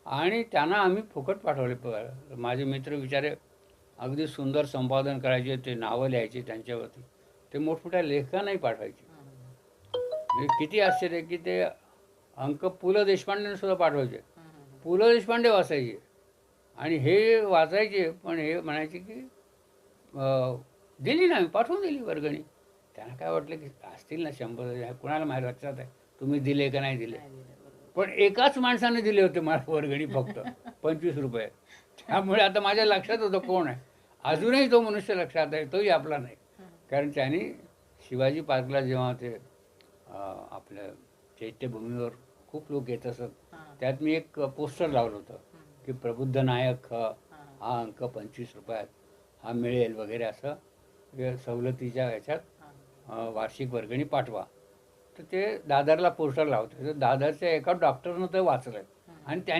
आणि त्यांना आम्ही फुकट पाठवले. माझे मित्र बिचारे अगदी सुंदर संपादन करायचे, ते नावं लिहायचे त्यांच्यावरती, ते मोठमोठ्या लेखकांनाही पाठवायचे. म्हणजे किती आश्चर्य आहे की ते अंक पु ल देशपांडेंना सुद्धा पाठवायचे. पु ल देशपांडे वाचायचे आणि हे वाचायचे, पण हे म्हणायचे की दिली ना, पाठवून दिली वर्गणी. त्यांना काय वाटलं की असतील ना 100, कुणाला माहीत लक्षात आहे तुम्ही दिले का नाही दिले. पण एकाच माणसाने दिले होते मला वर्गणी फक्त ₹25. त्यामुळे आता माझ्या लक्षात होतं कोण आहे. अजूनही तो मनुष्य लक्षात आहे, तोही आपला नाही. कारण त्यांनी शिवाजी पार्कला जेव्हा ते आपल्या चैत्यभूमीवर खूप लोक येत असत, त्यात मी एक पोस्टर लावलं होतं की प्रबुद्ध नायक हा अंक ₹25 हा मिळेल वगैरे, असं सवलतीच्या ह्याच्यात वार्षिक वर्गणी पाठवा. तर ते दादरला पोस्टर लावतो. तर दादरच्या एका डॉक्टरनं ते वाचलं आणि त्यांनी